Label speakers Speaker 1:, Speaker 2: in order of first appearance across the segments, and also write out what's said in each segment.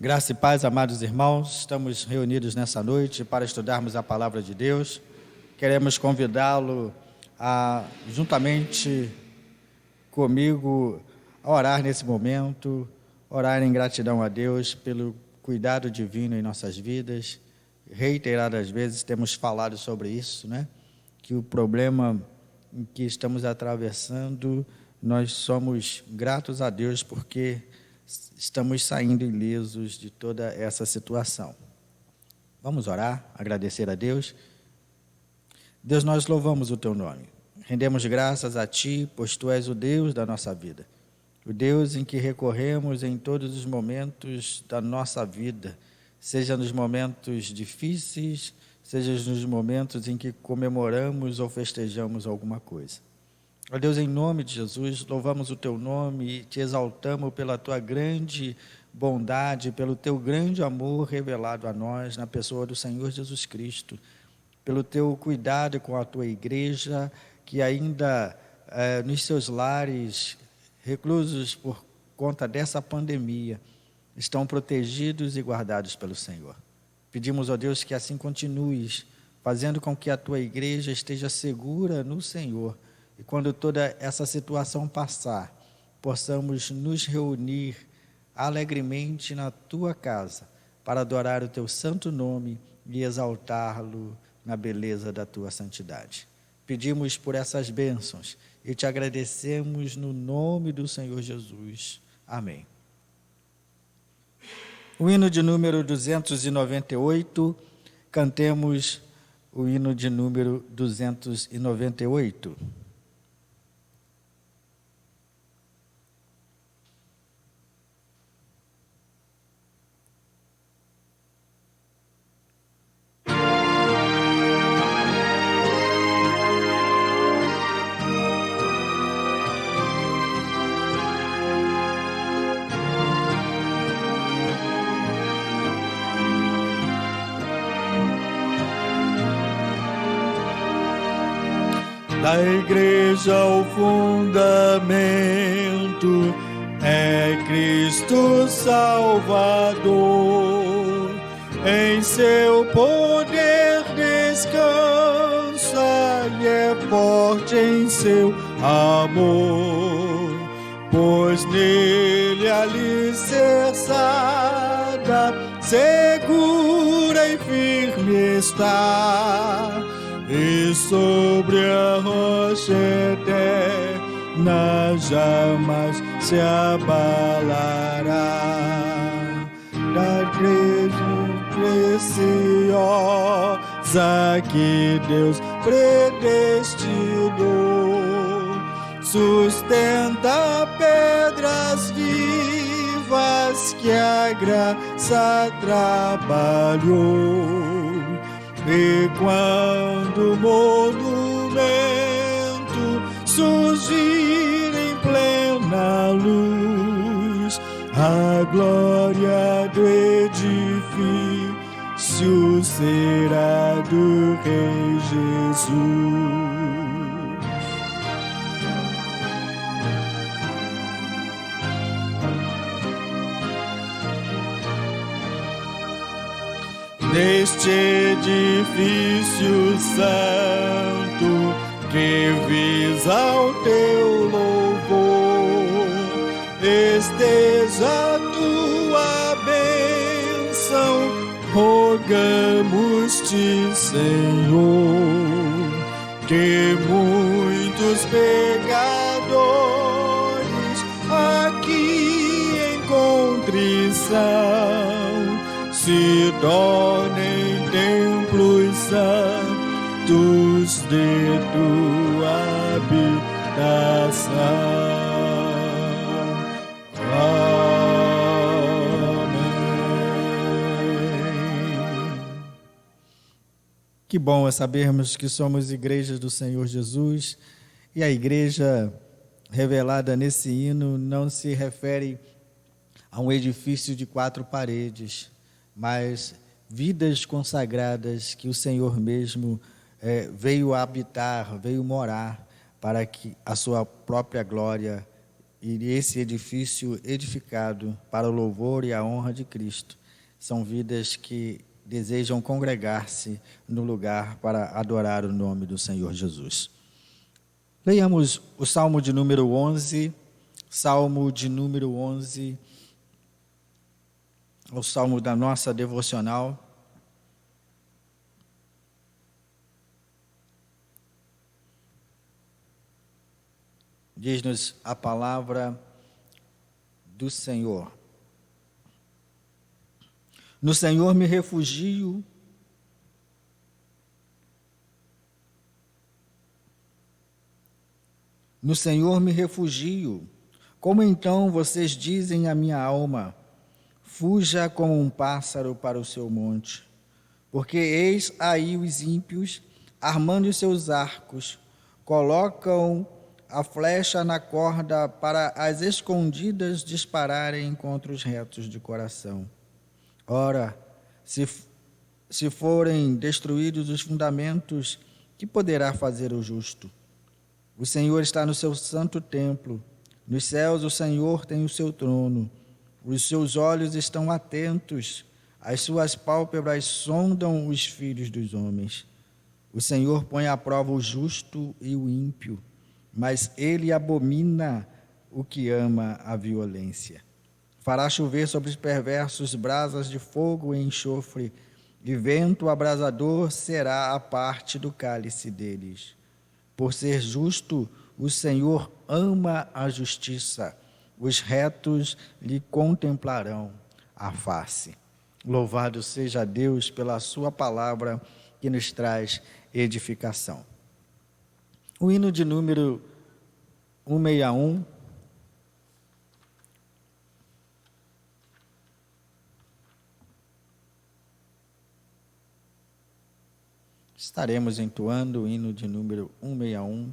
Speaker 1: Graça e paz, amados irmãos, estamos reunidos nessa noite para estudarmos a palavra de Deus. Queremos convidá-lo a, juntamente comigo, a orar nesse momento, orar em gratidão a Deus pelo cuidado divino em nossas vidas. Reiteradas vezes temos falado sobre isso, né? Que o problema em que estamos atravessando, nós somos gratos a Deus porque estamos saindo ilesos de toda essa situação. Vamos orar, agradecer a Deus. Deus, nós louvamos o Teu nome. Rendemos graças a Ti, pois Tu és o Deus da nossa vida. O Deus em que recorremos em todos os momentos da nossa vida, seja nos momentos difíceis, seja nos momentos em que comemoramos ou festejamos alguma coisa. Ó Deus, em nome de Jesus, louvamos o Teu nome e Te exaltamos pela Tua grande bondade, pelo Teu grande amor revelado a nós na pessoa do Senhor Jesus Cristo, pelo Teu cuidado com a Tua igreja, que ainda nos seus lares, reclusos por conta dessa pandemia, estão protegidos e guardados pelo Senhor. Pedimos, ó Deus, que assim continues, fazendo com que a Tua igreja esteja segura no Senhor, e quando toda essa situação passar, possamos nos reunir alegremente na Tua casa, para adorar o Teu santo nome e exaltá-lo na beleza da Tua santidade. Pedimos por essas bênçãos e Te agradecemos no nome do Senhor Jesus. Amém. O hino de número 298, cantemos o hino de número 298.
Speaker 2: Da igreja o fundamento é Cristo Salvador, em seu poder descansa e é forte em seu amor, pois nele alicerçada, segura e firme está, e sobre a rocha eterna jamais se abalará. Da igreja preciosa que Deus predestinou, sustenta pedras vivas que a graça trabalhou. E quando o monumento surgir em plena luz, a glória do edifício será do Rei Jesus. Neste edifício santo que visa o Teu louvor, esteja a Tua bênção, rogamos-Te, Senhor, que muitos pecadores aqui em contrição se tornem templos santos de Tua habitação. Amém.
Speaker 1: Que bom é sabermos que somos igrejas do Senhor Jesus, e a igreja revelada nesse hino não se refere a um edifício de 4 paredes, mas vidas consagradas que o Senhor mesmo veio habitar, veio morar, para que a sua própria glória e esse edifício edificado para o louvor e a honra de Cristo são vidas que desejam congregar-se no lugar para adorar o nome do Senhor Jesus. Leiamos o Salmo de número 11, Salmo de número 11, o Salmo da nossa devocional. Diz-nos a palavra do Senhor. No Senhor me refugio. No Senhor me refugio. Como então vocês dizem à minha alma: fuja como um pássaro para o seu monte. Porque eis aí os ímpios, armando os seus arcos, colocam a flecha na corda para as escondidas dispararem contra os retos de coração. Ora, se forem destruídos os fundamentos, que poderá fazer o justo? O Senhor está no seu santo templo. Nos céus o Senhor tem o seu trono. Os seus olhos estão atentos. As suas pálpebras sondam os filhos dos homens. O Senhor põe à prova o justo e o ímpio, mas ele abomina o que ama a violência. Fará chover sobre os perversos brasas de fogo e enxofre, e vento abrasador será a parte do cálice deles. Por ser justo, o Senhor ama a justiça, os retos lhe contemplarão a face. Louvado seja Deus pela sua palavra que nos traz edificação. O hino de número 161. Estaremos entoando o hino de número 161.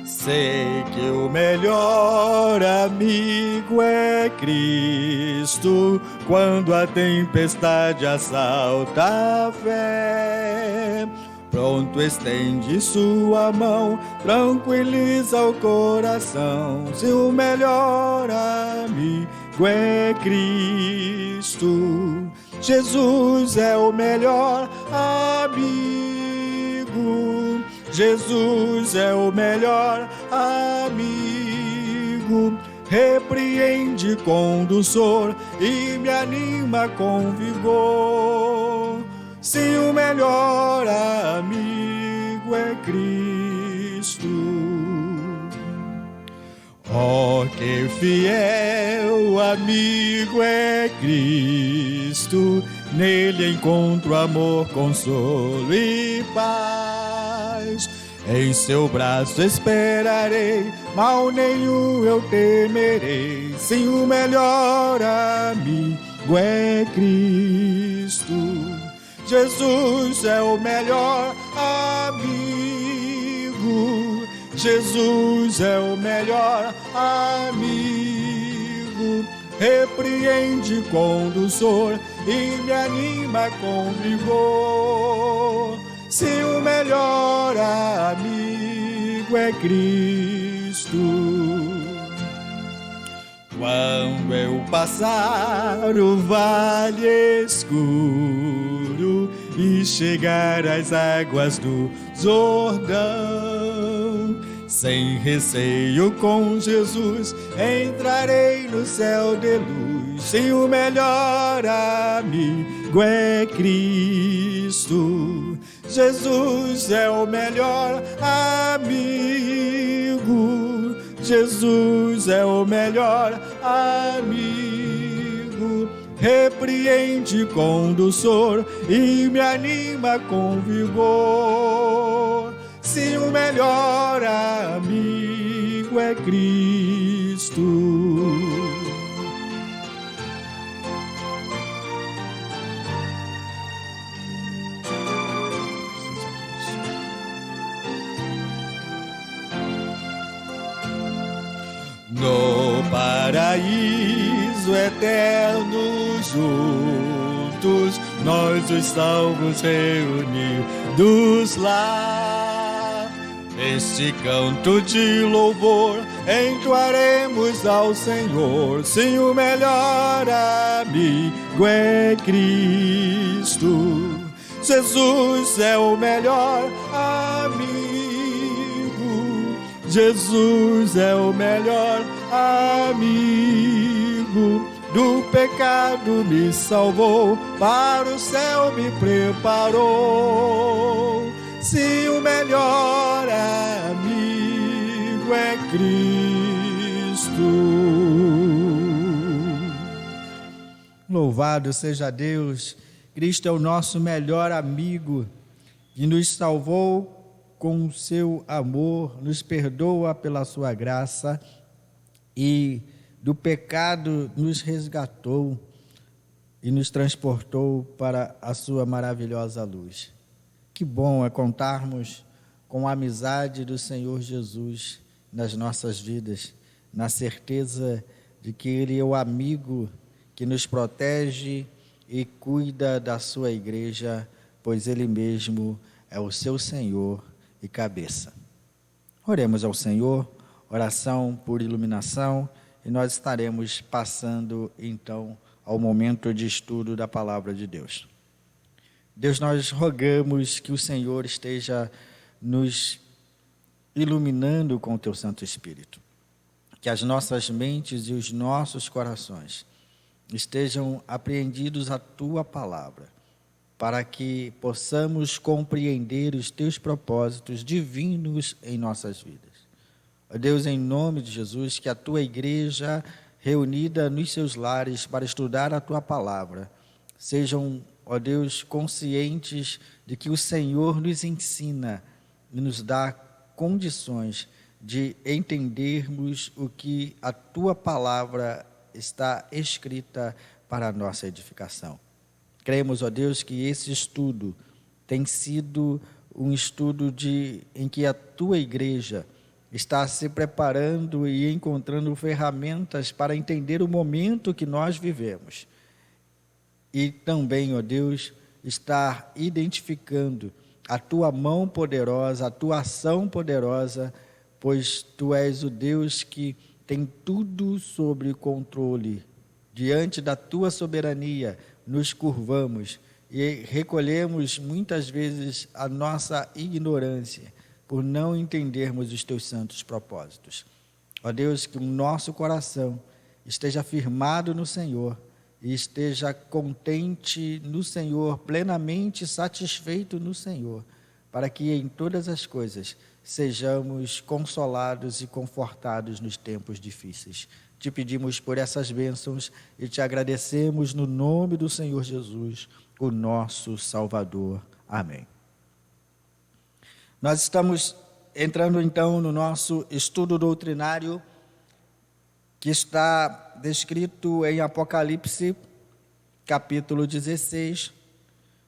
Speaker 2: Sei que o melhor amigo é Cristo, quando a tempestade assalta a fé. Pronto estende sua mão, tranquiliza o coração. Se o melhor amigo é Cristo, Jesus é o melhor amigo. Jesus é o melhor amigo, repreende com doçor e me anima com vigor. Se o melhor amigo é Cristo, oh, que fiel amigo é Cristo, nele encontro amor, consolo e paz. Em seu braço esperarei, mal nenhum eu temerei. Sim, o melhor amigo é Cristo. Jesus é o melhor amigo. Jesus é o melhor amigo. Repreende com doçor e me anima com vigor. Se o melhor amigo é Cristo. Quando eu passar o vale escuro e chegar às águas do Jordão, sem receio com Jesus entrarei no céu de luz. Sim, o melhor amigo é Cristo. Jesus é o melhor amigo. Jesus é o melhor amigo. Repreende com doçor e me anima com vigor. Se o melhor amigo é Cristo. paraíso eterno juntos, nós os salvos reunidos lá. Este canto de louvor entoaremos ao Senhor, sim, o melhor amigo é Cristo. Jesus é o melhor amigo, Jesus é o melhor amigo. Do pecado me salvou, para o céu me preparou. Sim, o melhor amigo é Cristo.
Speaker 1: Louvado seja Deus, Cristo é o nosso melhor amigo, que nos salvou com o seu amor, nos perdoa pela sua graça e do pecado nos resgatou e nos transportou para a sua maravilhosa luz. Que bom é contarmos com a amizade do Senhor Jesus nas nossas vidas, na certeza de que Ele é o amigo que nos protege e cuida da sua igreja, pois Ele mesmo é o seu Senhor e cabeça. Oremos ao Senhor, oração por iluminação, e nós estaremos passando então ao momento de estudo da palavra de Deus. Deus, nós rogamos que o Senhor esteja nos iluminando com o Teu Santo Espírito, que as nossas mentes e os nossos corações estejam apreendidos à Tua palavra, para que possamos compreender os Teus propósitos divinos em nossas vidas. Ó Deus, em nome de Jesus, que a Tua igreja reunida nos seus lares para estudar a Tua palavra, sejam, ó Deus, conscientes de que o Senhor nos ensina e nos dá condições de entendermos o que a Tua palavra está escrita para a nossa edificação. Cremos, ó Deus, que esse estudo tem sido um estudo em que a Tua igreja está se preparando e encontrando ferramentas para entender o momento que nós vivemos. E também, ó Deus, estar identificando a Tua mão poderosa, a Tua ação poderosa, pois Tu és o Deus que tem tudo sob controle. Diante da Tua soberania, nos curvamos e recolhemos muitas vezes a nossa ignorância por não entendermos os Teus santos propósitos. Ó Deus, que o nosso coração esteja firmado no Senhor e esteja contente no Senhor, plenamente satisfeito no Senhor, para que em todas as coisas sejamos consolados e confortados nos tempos difíceis. Te pedimos por essas bênçãos e te agradecemos no nome do Senhor Jesus, o nosso Salvador. Amém. Nós estamos entrando então no nosso estudo doutrinário, que está descrito em Apocalipse, capítulo 16,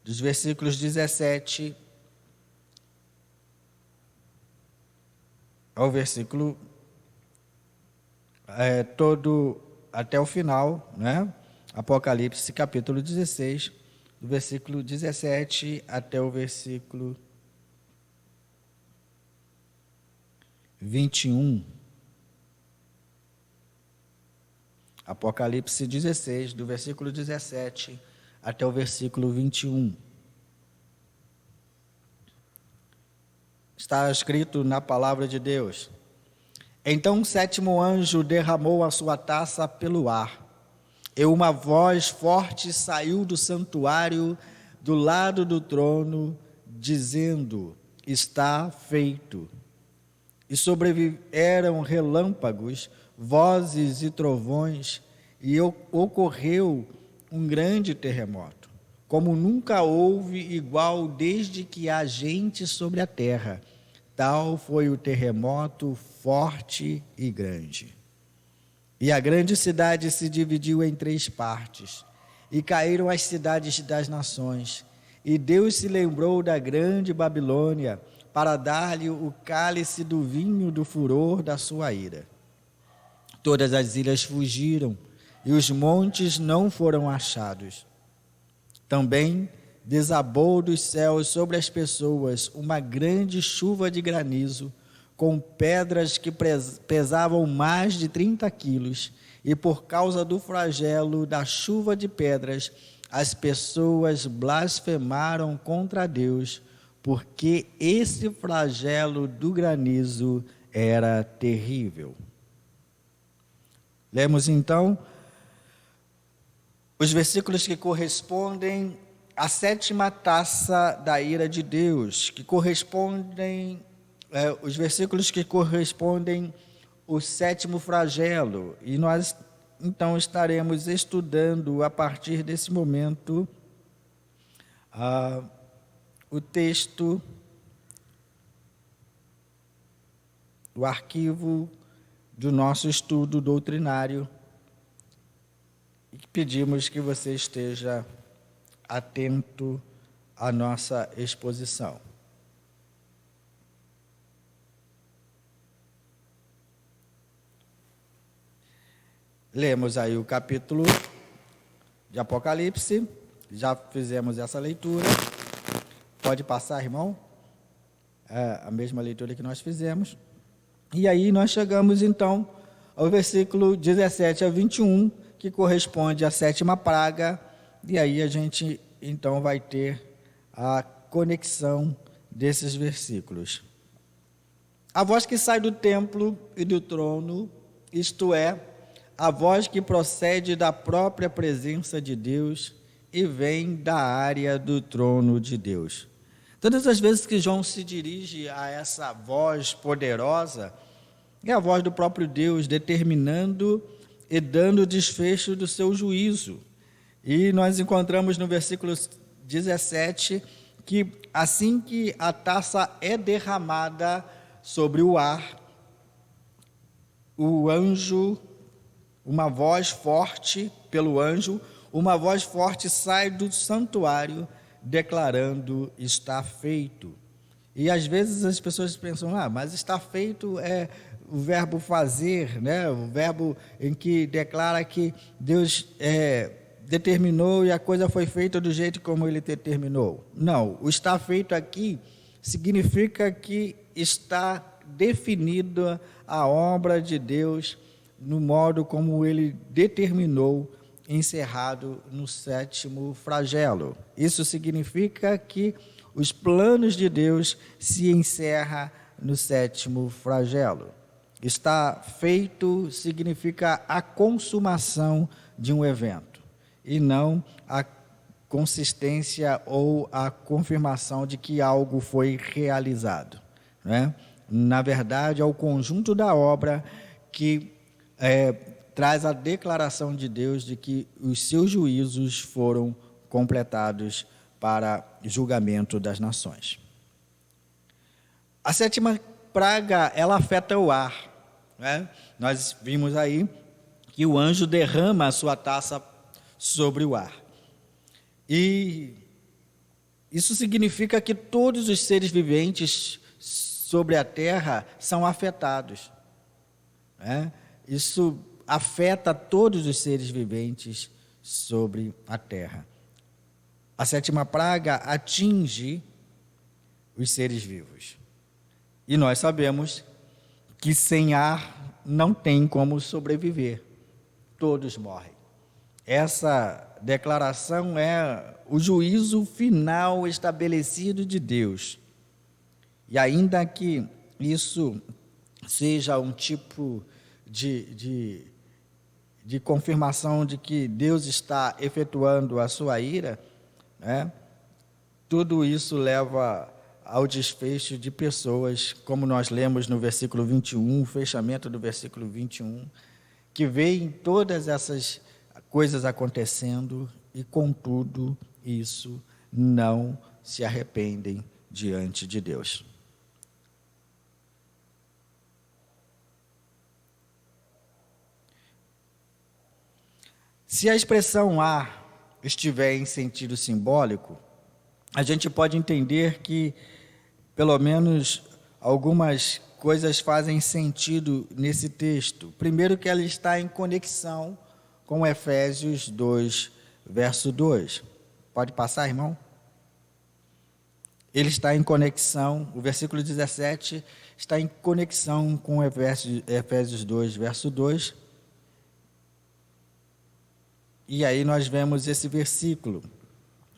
Speaker 1: dos versículos 17 ao versículo todo até o final, né? Apocalipse, capítulo 16, do versículo 17 até o versículo 21. Apocalipse 16, do versículo 17 até o versículo 21. Está escrito na palavra de Deus: Então o sétimo anjo derramou a sua taça pelo ar, e uma voz forte saiu do santuário do lado do trono, dizendo: Está feito. E sobrevieram relâmpagos, vozes e trovões, e ocorreu um grande terremoto, como nunca houve igual desde que há gente sobre a terra. Tal foi o terremoto forte e grande. E a grande cidade se dividiu em 3 partes, e caíram as cidades das nações. E Deus se lembrou da grande Babilônia, para dar-lhe o cálice do vinho do furor da sua ira. Todas as ilhas fugiram e os montes não foram achados. Também desabou dos céus sobre as pessoas uma grande chuva de granizo, com pedras que pesavam mais de 30 quilos, e por causa do flagelo da chuva de pedras, as pessoas blasfemaram contra Deus, porque esse flagelo do granizo era terrível. Lemos então os versículos que correspondem à 7ª taça da ira de Deus, que correspondem, os versículos que correspondem ao 7º flagelo, e nós então estaremos estudando a partir desse momento o texto, o arquivo do nosso estudo doutrinário, e pedimos que você esteja atento à nossa exposição. Lemos aí o capítulo de Apocalipse, já fizemos essa leitura. Pode passar, irmão? É a mesma leitura que nós fizemos. E aí nós chegamos então ao versículo 17 a 21, que corresponde à 7ª praga, e aí a gente então vai ter a conexão desses versículos. A voz que sai do templo e do trono, isto é, a voz que procede da própria presença de Deus e vem da área do trono de Deus. Todas as vezes que João se dirige a essa voz poderosa, é a voz do próprio Deus determinando e dando desfecho do seu juízo. E nós encontramos no versículo 17 que assim que a taça é derramada sobre o ar, o anjo, uma voz forte pelo anjo, uma voz forte sai do santuário declarando: está feito. E às vezes as pessoas pensam: mas está feito é o verbo fazer, né? O verbo em que declara que Deus determinou e a coisa foi feita do jeito como Ele determinou. Não, o está feito aqui significa que está definida a obra de Deus no modo como Ele determinou, encerrado no 7º flagelo. Isso significa que os planos de Deus se encerram no 7º flagelo. Está feito significa a consumação de um evento, e não a consistência ou a confirmação de que algo foi realizado, né? Na verdade, é o conjunto da obra que traz a declaração de Deus de que os seus juízos foram completados para julgamento das nações. A 7ª praga, ela afeta o ar, né? Nós vimos aí que o anjo derrama a sua taça sobre o ar. E isso significa que todos os seres viventes sobre a terra são afetados, né? Isso afeta todos os seres viventes sobre a terra. A 7ª praga atinge os seres vivos. E nós sabemos que sem ar não tem como sobreviver. Todos morrem. Essa declaração é o juízo final estabelecido de Deus. E ainda que isso seja um tipo de confirmação de que Deus está efetuando a sua ira, né? Tudo isso leva ao desfecho de pessoas, como nós lemos no versículo 21, o fechamento do versículo 21, que veem todas essas coisas acontecendo e, contudo, isso não se arrependem diante de Deus. Se a expressão ar estiver em sentido simbólico, a gente pode entender que, pelo menos, algumas coisas fazem sentido nesse texto. Primeiro, que ela está em conexão com Efésios 2, verso 2. Pode passar, irmão? Ele está em conexão, o versículo 17 está em conexão com Efésios 2, verso 2. E aí nós vemos esse versículo,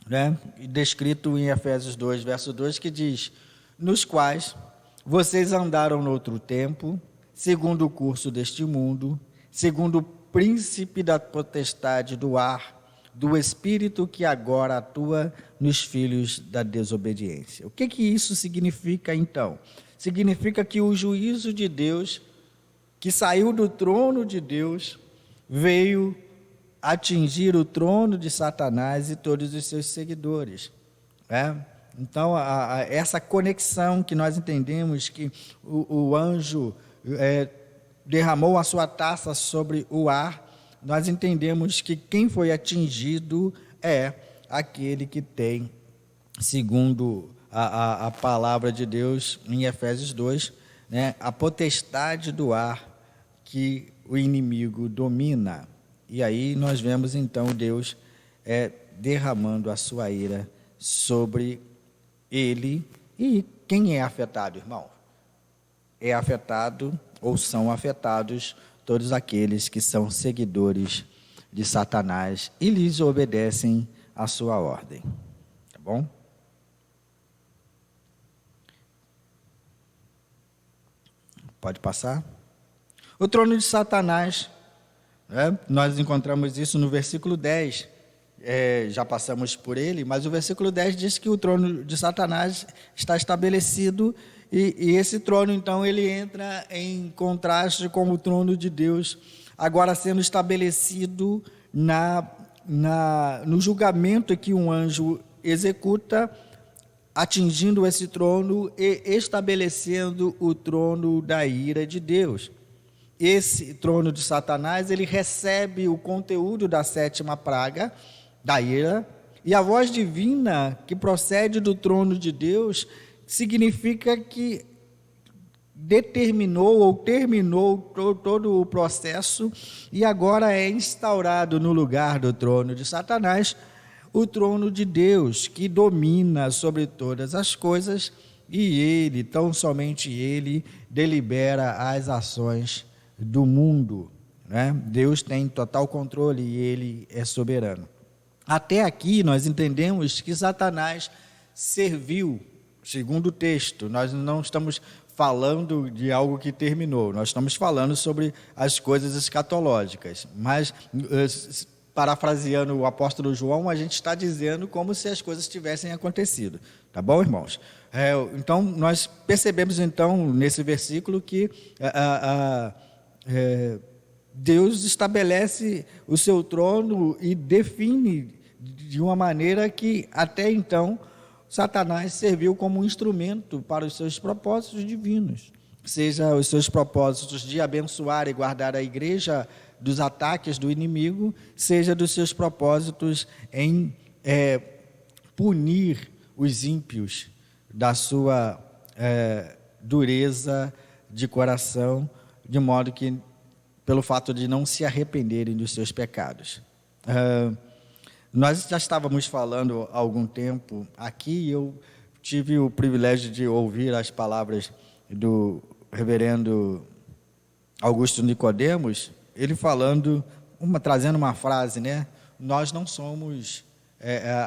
Speaker 1: né, descrito em Efésios 2, verso 2, que diz: nos quais vocês andaram no outro tempo, segundo o curso deste mundo, segundo o príncipe da potestade do ar, do espírito que agora atua nos filhos da desobediência. O que isso significa, então? Significa que o juízo de Deus, que saiu do trono de Deus, veio atingir o trono de Satanás e todos os seus seguidores, né? Então, essa conexão que nós entendemos que o anjo derramou a sua taça sobre o ar, nós entendemos que quem foi atingido é aquele que tem, segundo a palavra de Deus em Efésios 2, né, a potestade do ar que o inimigo domina. E aí nós vemos então Deus derramando a sua ira sobre ele. E quem é afetado, irmão? É afetado ou são afetados todos aqueles que são seguidores de Satanás e lhes obedecem a sua ordem. Tá bom? Pode passar? O trono de Satanás, nós encontramos isso no versículo 10. Já passamos por ele, mas o versículo 10 diz que o trono de Satanás está estabelecido e esse trono, então, ele entra em contraste com o trono de Deus, agora sendo estabelecido no julgamento que um anjo executa, atingindo esse trono e estabelecendo o trono da ira de Deus. Esse trono de Satanás, ele recebe o conteúdo da 7ª praga, da ira, e a voz divina que procede do trono de Deus significa que determinou ou terminou todo o processo e agora é instaurado no lugar do trono de Satanás o trono de Deus, que domina sobre todas as coisas, e ele, tão somente ele, delibera as ações do mundo, né? Deus tem total controle e ele é soberano. Até aqui nós entendemos que Satanás serviu, segundo o texto, nós não estamos falando de algo que terminou, nós estamos falando sobre as coisas escatológicas, mas parafraseando o apóstolo João, a gente está dizendo como se as coisas tivessem acontecido, tá bom, irmãos? Então, nós percebemos então nesse versículo que Deus estabelece o seu trono e define de uma maneira que até então Satanás serviu como um instrumento para os seus propósitos divinos, seja os seus propósitos de abençoar e guardar a igreja dos ataques do inimigo, seja dos seus propósitos em punir os ímpios da sua dureza de coração, de modo que, pelo fato de não se arrependerem dos seus pecados. Nós já estávamos falando há algum tempo aqui, eu tive o privilégio de ouvir as palavras do reverendo Augusto Nicodemos, ele falando, trazendo uma frase, né? Nós não somos,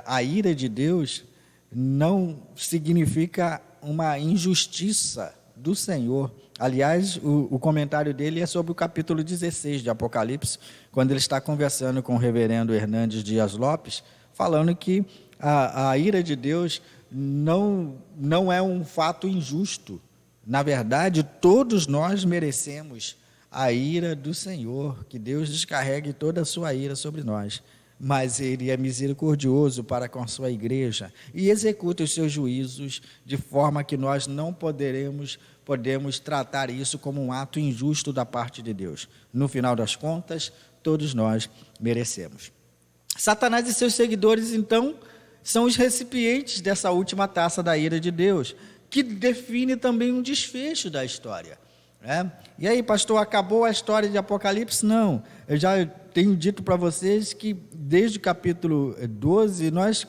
Speaker 1: a ira de Deus não significa uma injustiça do Senhor. Aliás, o comentário dele é sobre o capítulo 16 de Apocalipse, quando ele está conversando com o reverendo Hernandes Dias Lopes, falando que a ira de Deus não é um fato injusto. Na verdade, todos nós merecemos a ira do Senhor, que Deus descarregue toda a sua ira sobre nós. Mas ele é misericordioso para com a sua igreja e executa os seus juízos de forma que nós não podemos tratar isso como um ato injusto da parte de Deus. No final das contas, todos nós merecemos. Satanás e seus seguidores, então, são os recipientes dessa última taça da ira de Deus, que define também um desfecho da história. E aí, pastor, acabou a história de Apocalipse? Não, eu já tenho dito para vocês que desde o capítulo 12, nós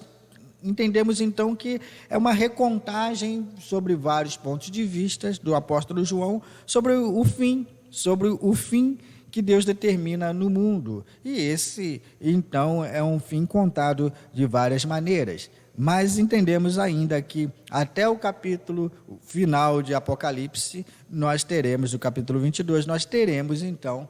Speaker 1: entendemos então que é uma recontagem sobre vários pontos de vista do apóstolo João sobre o fim que Deus determina no mundo. E esse, então, é um fim contado de várias maneiras. Mas entendemos ainda que até o capítulo final de Apocalipse, nós teremos, no capítulo 22, nós teremos então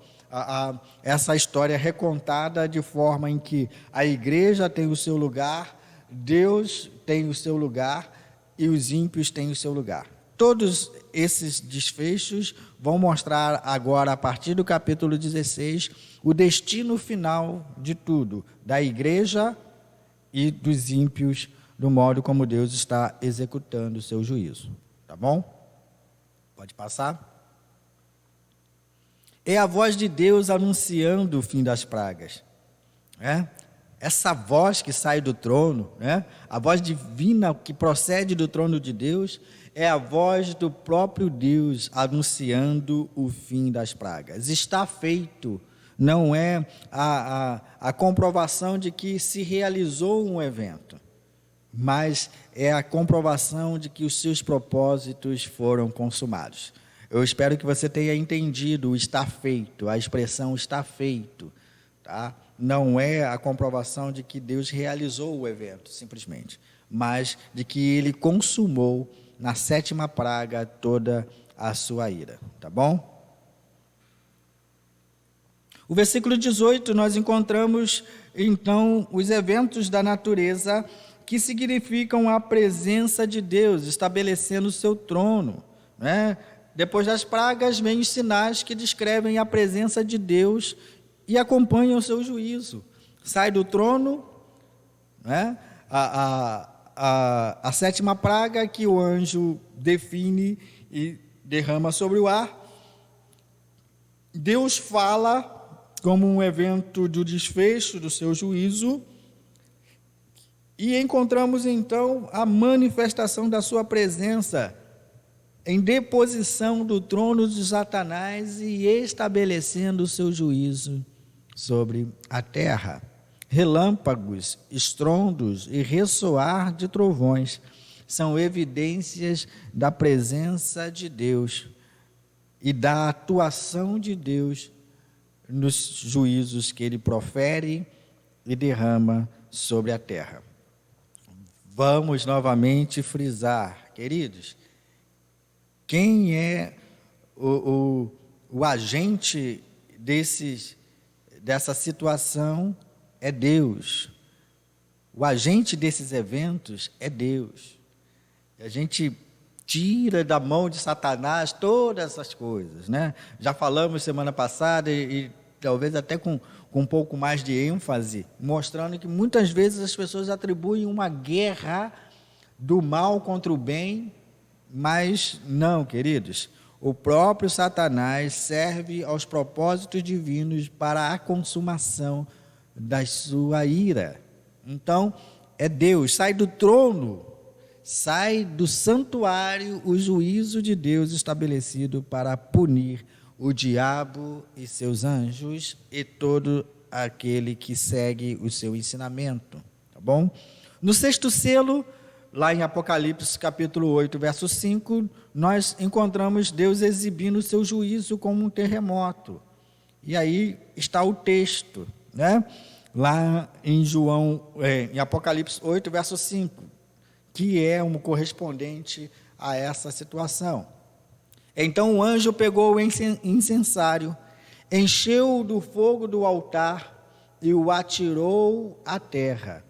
Speaker 1: essa história recontada de forma em que a igreja tem o seu lugar, Deus tem o seu lugar e os ímpios têm o seu lugar. Todos esses desfechos vão mostrar agora, a partir do capítulo 16, o destino final de tudo, da igreja e dos ímpios, do modo como Deus está executando o seu juízo. Tá bom? Pode passar. É a voz de Deus anunciando o fim das pragas. Essa voz que sai do trono, a voz divina que procede do trono de Deus, é a voz do próprio Deus anunciando o fim das pragas. Está feito. Não é a comprovação de que se realizou um evento, mas é a comprovação de que os seus propósitos foram consumados. Eu espero que você tenha entendido o está feito, a expressão está feito, tá? Não é a comprovação de que Deus realizou o evento, simplesmente, mas de que Ele consumou na 7ª praga toda a sua ira, tá bom? O versículo 18, nós encontramos, então, os eventos da natureza que significam a presença de Deus, estabelecendo o seu trono. Depois das pragas, vêm os sinais que descrevem a presença de Deus e acompanham o seu juízo. Sai do trono, a 7ª praga que o anjo define e derrama sobre o ar. Deus fala como um evento do desfecho do seu juízo, e encontramos então a manifestação da sua presença em deposição do trono de Satanás e estabelecendo o seu juízo sobre a terra. Relâmpagos, estrondos e ressoar de trovões são evidências da presença de Deus e da atuação de Deus nos juízos que Ele profere e derrama sobre a terra. Vamos novamente frisar, queridos, quem é o agente dessa situação é Deus. O agente desses eventos é Deus. A gente tira da mão de Satanás todas essas coisas, Já falamos semana passada e talvez até com um pouco mais de ênfase, mostrando que muitas vezes as pessoas atribuem uma guerra do mal contra o bem, mas não, queridos. O próprio Satanás serve aos propósitos divinos para a consumação da sua ira. Então, é Deus, sai do trono, sai do santuário o juízo de Deus estabelecido para punir o diabo e seus anjos e todo aquele que segue o seu ensinamento, tá bom? No 6º selo, lá em Apocalipse capítulo 8, verso 5, nós encontramos Deus exibindo o seu juízo como um terremoto. E aí está o texto, Lá em em Apocalipse 8, verso 5, que é um correspondente a essa situação. Então o anjo pegou o incensário, encheu do fogo do altar e o atirou à terra.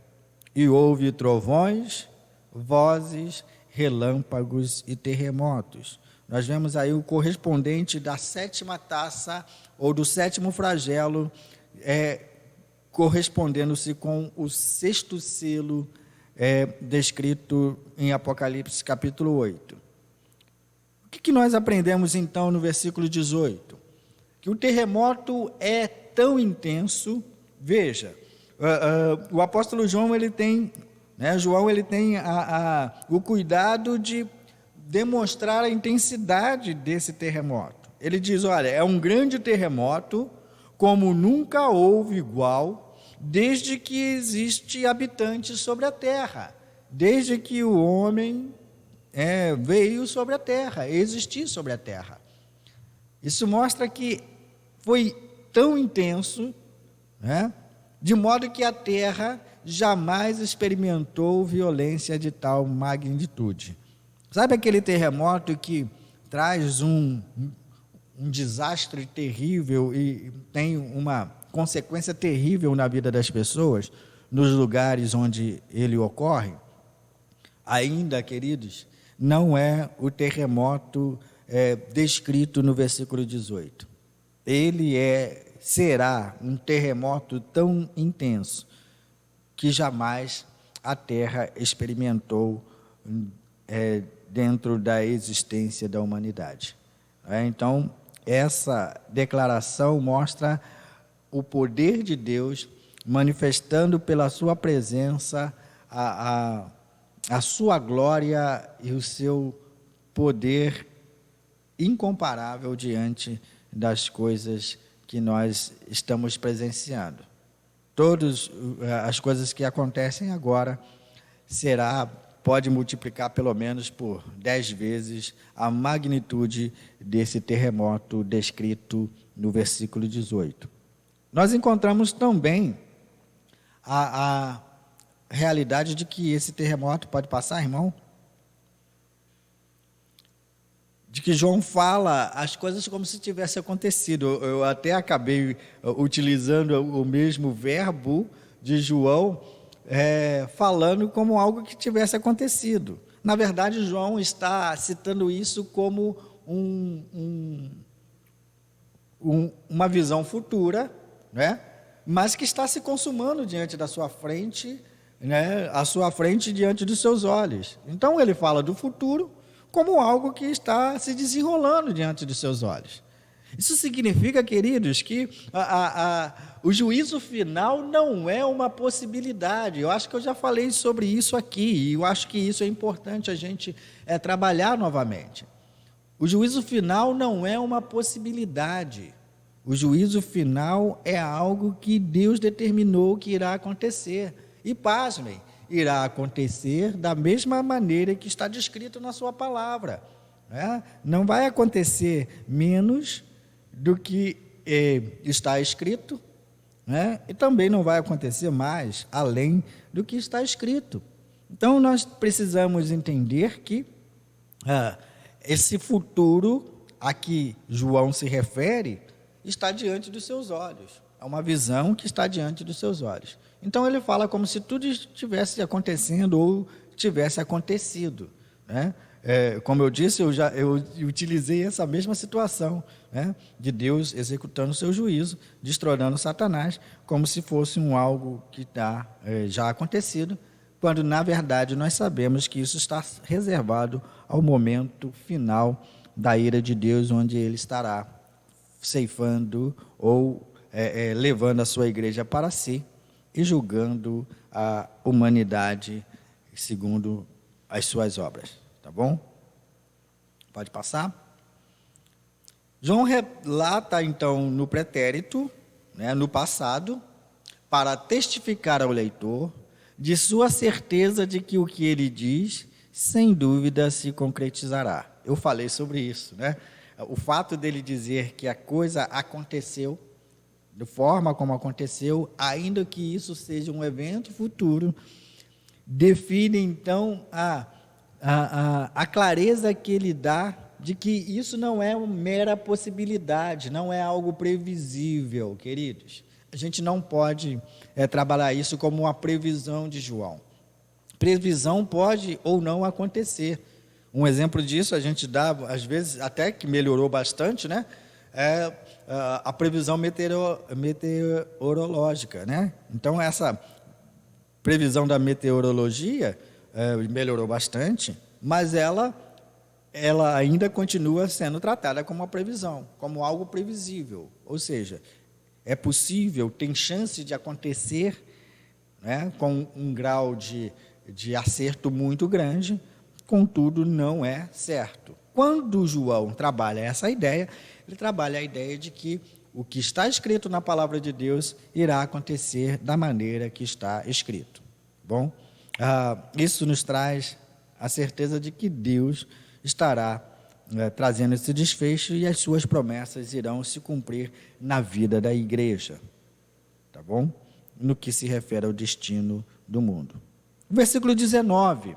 Speaker 1: E houve trovões, vozes, relâmpagos e terremotos. Nós vemos aí o correspondente da 7ª taça ou do 7º flagelo, correspondendo-se com o 6º selo descrito em Apocalipse capítulo 8. O que nós aprendemos então no versículo 18? Que o terremoto é tão intenso. Veja, o apóstolo João ele tem o cuidado de demonstrar a intensidade desse terremoto. Ele diz, olha, é um grande terremoto, como nunca houve igual, desde que existe habitantes sobre a terra, desde que o homem veio sobre a terra, existir sobre a terra. Isso mostra que foi tão intenso, né, de modo que a terra jamais experimentou violência de tal magnitude. Sabe aquele terremoto que traz um desastre terrível e tem uma consequência terrível na vida das pessoas, nos lugares onde ele ocorre? Ainda, queridos, não é o terremoto descrito no versículo 18. Ele será um terremoto tão intenso que jamais a terra experimentou dentro da existência da humanidade. Então, essa declaração mostra o poder de Deus manifestando pela sua presença a sua glória e o seu poder incomparável diante das coisas que nós estamos presenciando. Todas as coisas que acontecem agora pode multiplicar pelo menos por 10 vezes a magnitude desse terremoto descrito no versículo 18. Nós encontramos também a realidade de que esse terremoto pode passar, irmão? De que João fala as coisas como se tivesse acontecido. Eu até acabei utilizando o mesmo verbo de João, falando como algo que tivesse acontecido. Na verdade, João está citando isso como uma visão futura, né? Mas que está se consumando diante da sua frente, né? À sua frente, diante dos seus olhos. Então, ele fala do futuro como algo que está se desenrolando diante dos seus olhos. Isso significa, queridos, que o juízo final não é uma possibilidade. Eu acho que eu já falei sobre isso aqui, e eu acho que isso é importante a gente trabalhar novamente. O juízo final não é uma possibilidade. O juízo final é algo que Deus determinou que irá acontecer. E pasmem, irá acontecer da mesma maneira que está descrito na sua palavra. Não vai acontecer menos do que está escrito, e também não vai acontecer mais além do que está escrito. Então, nós precisamos entender que esse futuro a que João se refere está diante dos seus olhos. É uma visão que está diante dos seus olhos. Então, ele fala como se tudo estivesse acontecendo ou tivesse acontecido, né? Como eu disse, eu utilizei essa mesma situação, né, de Deus executando o seu juízo, destronando Satanás, como se fosse algo que está já acontecido, quando, na verdade, nós sabemos que isso está reservado ao momento final da ira de Deus, onde ele estará ceifando ou levando a sua igreja para si e julgando a humanidade segundo as suas obras. Tá bom? Pode passar. João relata, então, no pretérito, no passado, para testificar ao leitor de sua certeza de que o que ele diz, sem dúvida, se concretizará. Eu falei sobre isso, né? O fato dele dizer que a coisa aconteceu, de forma como aconteceu, ainda que isso seja um evento futuro, define, então, a clareza que ele dá de que isso não é uma mera possibilidade, não é algo previsível, queridos. A gente não pode trabalhar isso como uma previsão de João. Previsão pode ou não acontecer. Um exemplo disso a gente dá, às vezes, até que melhorou bastante, né? A previsão meteorológica, né? Então, essa previsão da meteorologia melhorou bastante, mas ela ainda continua sendo tratada como uma previsão, como algo previsível. Ou seja, é possível, tem chance de acontecer, né, com um grau de acerto muito grande, contudo, não é certo. Quando João trabalha essa ideia, ele trabalha a ideia de que o que está escrito na palavra de Deus irá acontecer da maneira que está escrito. Bom, isso nos traz a certeza de que Deus estará trazendo esse desfecho e as suas promessas irão se cumprir na vida da igreja, tá bom? No que se refere ao destino do mundo. Versículo 19.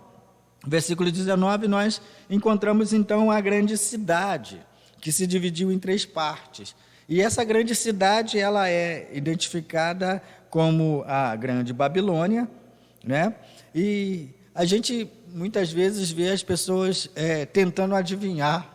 Speaker 1: Versículo 19, nós encontramos então a grande cidade, que se dividiu em 3 partes. E essa grande cidade, ela é identificada como a Grande Babilônia, né? E a gente muitas vezes vê as pessoas tentando adivinhar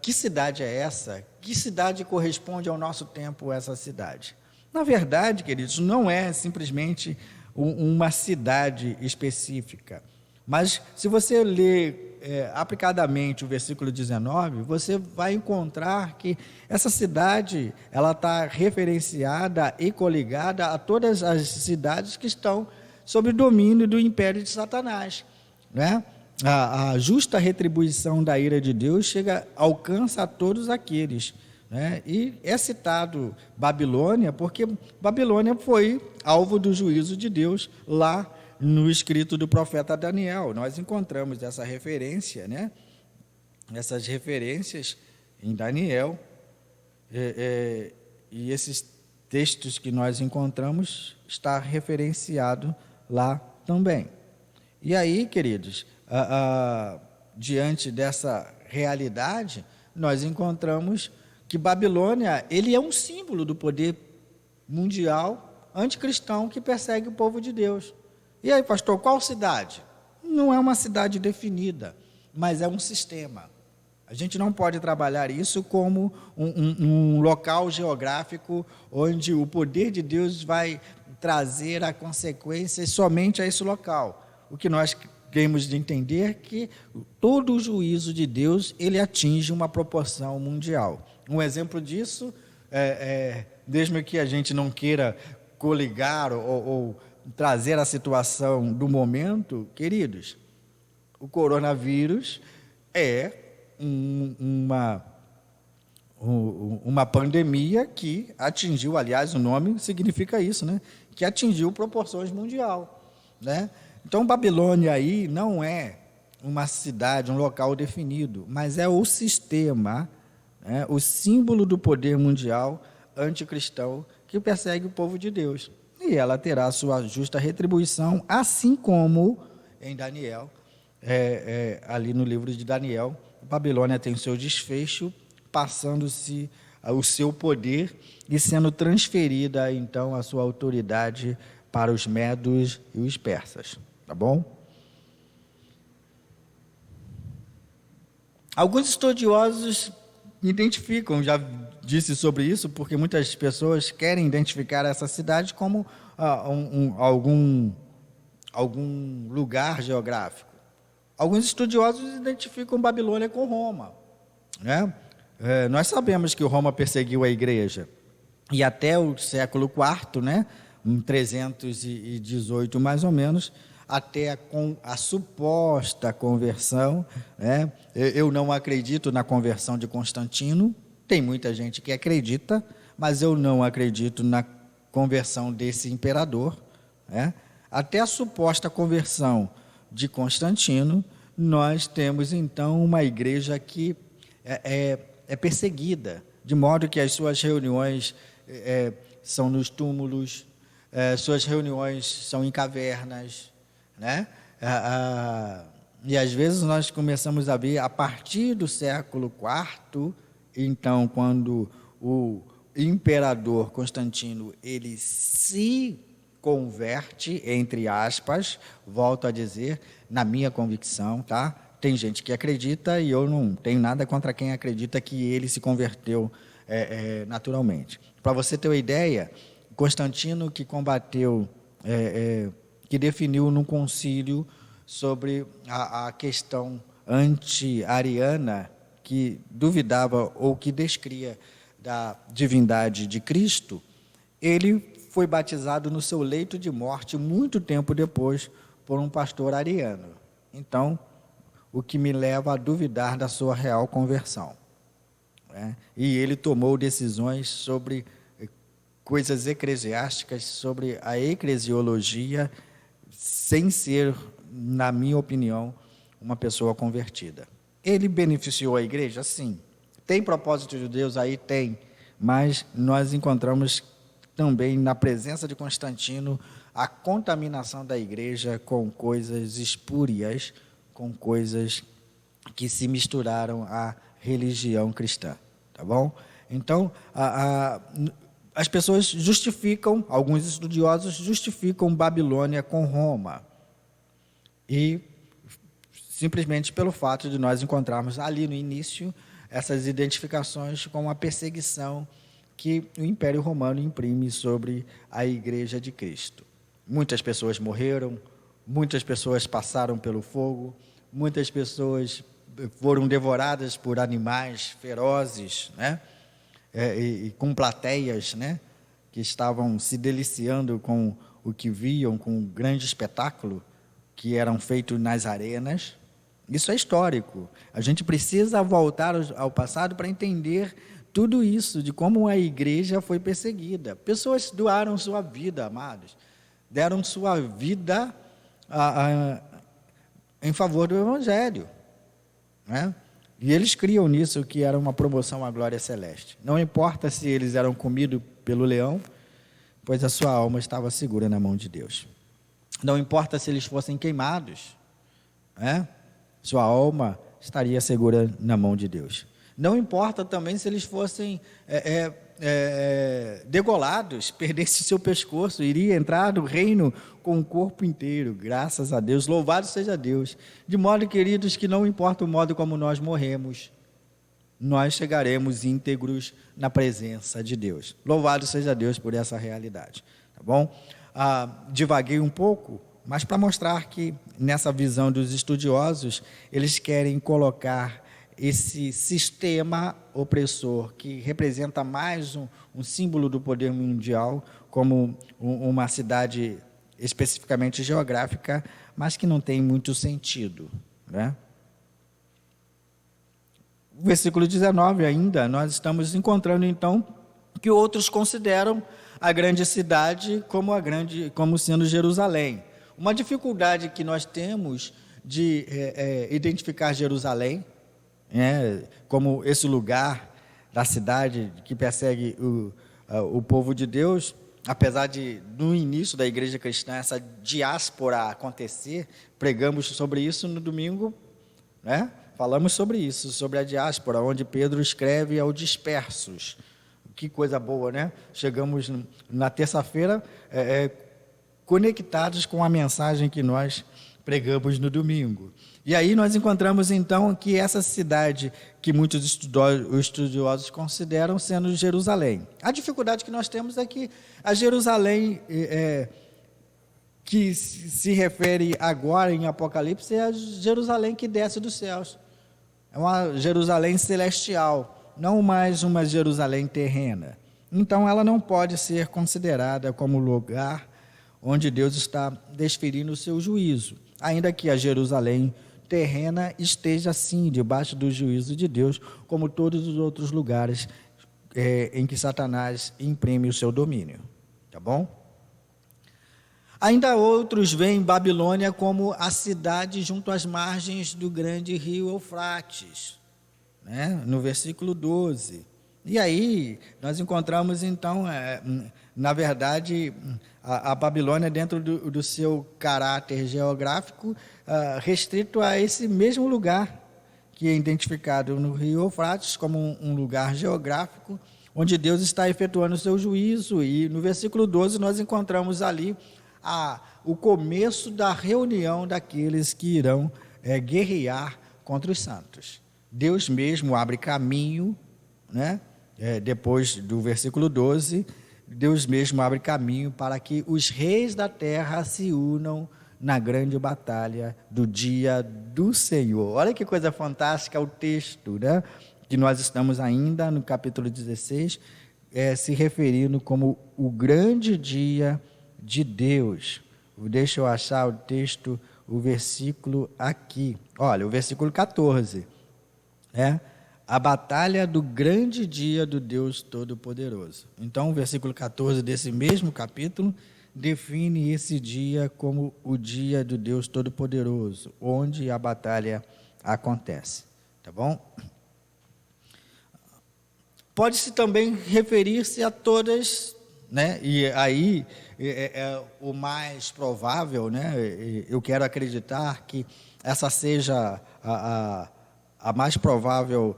Speaker 1: que cidade é essa, que cidade corresponde ao nosso tempo essa cidade. Na verdade, queridos, não é simplesmente uma cidade específica, mas se você ler aplicadamente o versículo 19, você vai encontrar que essa cidade ela está referenciada e coligada a todas as cidades que estão sob o domínio do império de Satanás, né? A justa retribuição da ira de Deus alcança a todos aqueles, né? E é citado Babilônia porque Babilônia foi alvo do juízo de Deus lá no escrito do profeta Daniel. Nós encontramos essa referência, né? Essas referências em Daniel, e esses textos que nós encontramos está referenciado lá também. E aí, queridos, diante dessa realidade, nós encontramos que Babilônia, ele é um símbolo do poder mundial anticristão que persegue o povo de Deus. E aí, pastor, qual cidade? Não é uma cidade definida, mas é um sistema. A gente não pode trabalhar isso como um local geográfico onde o poder de Deus vai trazer a consequências somente a esse local. O que nós temos de entender é que todo o juízo de Deus, ele atinge uma proporção mundial. Um exemplo disso, mesmo que a gente não queira coligar ou trazer a situação do momento, queridos, o coronavírus é uma pandemia que atingiu, aliás, o nome significa isso, né? Que atingiu proporções mundial, né? Então, Babilônia aí não é uma cidade, um local definido, mas é o sistema, né? O símbolo do poder mundial anticristão que persegue o povo de Deus. E ela terá a sua justa retribuição, assim como em Daniel, ali no livro de Daniel, Babilônia tem o seu desfecho, passando-se o seu poder e sendo transferida, então, a sua autoridade para os medos e os persas. Tá bom? Alguns estudiosos identificam, já disse sobre isso, porque muitas pessoas querem identificar essa cidade como algum lugar geográfico. Alguns estudiosos identificam Babilônia com Roma, né? Nós sabemos que Roma perseguiu a igreja, e até o século IV, né, em 318 mais ou menos, até a suposta conversão, né? Eu não acredito na conversão de Constantino, tem muita gente que acredita, mas eu não acredito na conversão desse imperador, né? Até a suposta conversão de Constantino, nós temos então uma igreja que é perseguida, de modo que as suas reuniões são nos túmulos, suas reuniões são em cavernas, né? E às vezes nós começamos a ver, a partir do século IV, então, quando o imperador Constantino, ele se converte, entre aspas, volto a dizer, na minha convicção, tá? Tem gente que acredita e eu não tenho nada contra quem acredita que ele se converteu naturalmente. Para você ter uma ideia, Constantino que combateu, que definiu num concílio sobre a questão anti-ariana, que duvidava ou que descria da divindade de Cristo, ele foi batizado no seu leito de morte muito tempo depois por um pastor ariano. Então, o que me leva a duvidar da sua real conversão. E ele tomou decisões sobre coisas eclesiásticas, sobre a eclesiologia, sem ser, na minha opinião, uma pessoa convertida. Ele beneficiou a igreja? Sim. Tem propósito de Deus aí? Tem. Mas nós encontramos também, na presença de Constantino, a contaminação da igreja com coisas espúrias, com coisas que se misturaram à religião cristã. Tá bom? Então, as pessoas justificam, alguns estudiosos justificam Babilônia com Roma. E simplesmente pelo fato de nós encontrarmos ali no início essas identificações com a perseguição que o Império Romano imprime sobre a Igreja de Cristo. Muitas pessoas morreram, muitas pessoas passaram pelo fogo, muitas pessoas foram devoradas por animais ferozes, né? E com plateias, né? Que estavam se deliciando com o que viam, com um grande espetáculo que eram feitos nas arenas. Isso é histórico. A gente precisa voltar ao passado para entender tudo isso, de como a igreja foi perseguida. Pessoas doaram sua vida, amados. Deram sua vida em favor do Evangelho. Né? E eles criam nisso que era uma promoção à glória celeste. Não importa se eles eram comidos pelo leão, pois a sua alma estava segura na mão de Deus. Não importa se eles fossem queimados, né? Sua alma estaria segura na mão de Deus. Não importa também se eles fossem degolados, perdesse seu pescoço, iria entrar no reino com o corpo inteiro, graças a Deus, louvado seja Deus. De modo, queridos, que não importa o modo como nós morremos, nós chegaremos íntegros na presença de Deus. Louvado seja Deus por essa realidade, tá bom? Divaguei um pouco, mas para mostrar que nessa visão dos estudiosos, eles querem colocar esse sistema opressor, que representa mais um símbolo do poder mundial, como uma cidade especificamente geográfica, mas que não tem muito sentido, né? Versículo 19 ainda, nós estamos encontrando então que outros consideram a grande cidade como sendo Jerusalém. Uma dificuldade que nós temos de identificar Jerusalém, como esse lugar da cidade que persegue o povo de Deus, apesar de, no início da igreja cristã, essa diáspora acontecer, pregamos sobre isso no domingo, né? Falamos sobre isso, sobre a diáspora, onde Pedro escreve aos dispersos. Que coisa boa, né? Chegamos na terça-feira conectados com a mensagem que nós pregamos no domingo. E aí nós encontramos então que essa cidade que muitos estudiosos consideram sendo Jerusalém. A dificuldade que nós temos é que a Jerusalém que se refere agora em Apocalipse é a Jerusalém que desce dos céus. É uma Jerusalém celestial, não mais uma Jerusalém terrena. Então ela não pode ser considerada como lugar onde Deus está desferindo o seu juízo, ainda que a Jerusalém terrena esteja sim debaixo do juízo de Deus, como todos os outros lugares em que Satanás imprime o seu domínio, tá bom? Ainda outros veem Babilônia como a cidade junto às margens do grande rio Eufrates, né? No versículo 12. E aí nós encontramos então, na verdade, a Babilônia dentro do seu caráter geográfico, restrito a esse mesmo lugar, que é identificado no rio Eufrates como um lugar geográfico, onde Deus está efetuando o seu juízo. E no versículo 12 nós encontramos ali o começo da reunião daqueles que irão guerrear contra os santos. Deus mesmo abre caminho, né? Depois do versículo 12, Deus mesmo abre caminho para que os reis da terra se unam na grande batalha do dia do Senhor. Olha que coisa fantástica o texto, né? Que nós estamos ainda no capítulo 16, se referindo como o grande dia de Deus. Deixa eu achar o texto o versículo aqui. Olha, o versículo 14, né? A batalha do grande dia do Deus Todo-Poderoso. Então, o versículo 14 desse mesmo capítulo define esse dia como o dia do Deus Todo-Poderoso, onde a batalha acontece, tá bom? Pode-se também referir-se a todas, né? E aí o mais provável, né? Eu quero acreditar que essa seja a mais provável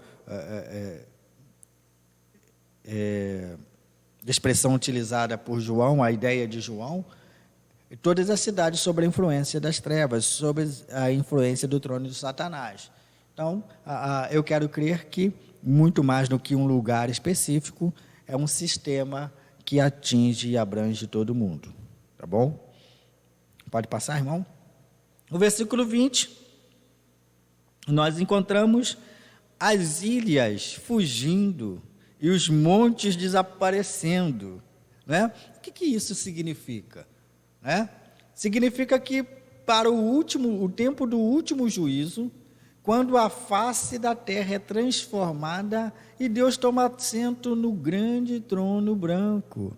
Speaker 1: expressão utilizada por João, a ideia de João, todas as cidades sob a influência das trevas, sob a influência do trono de Satanás. Então, eu quero crer que, muito mais do que um lugar específico, é um sistema que atinge e abrange todo mundo. Tá bom? Pode passar, irmão? No versículo 20, nós encontramos as ilhas fugindo e os montes desaparecendo, né? O que isso significa? Né? Significa que para o tempo do último juízo, quando a face da terra é transformada e Deus toma assento no grande trono branco.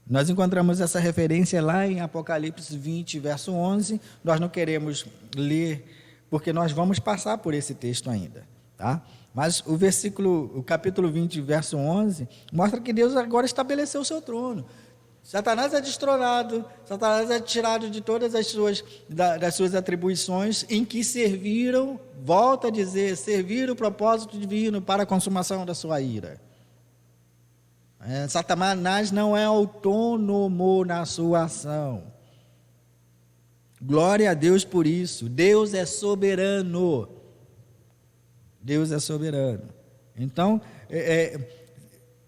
Speaker 1: Nós encontramos essa referência lá em Apocalipse 20, verso 11. Nós não queremos ler, porque nós vamos passar por esse texto ainda, tá? Mas o capítulo 20, verso 11, mostra que Deus agora estabeleceu o seu trono. Satanás é destronado, Satanás é tirado de todas das suas atribuições em que serviram, volta a dizer, serviram o propósito divino para a consumação da sua ira. Satanás não é autônomo na sua ação. Glória a Deus por isso. Deus é soberano. Deus é soberano. Então,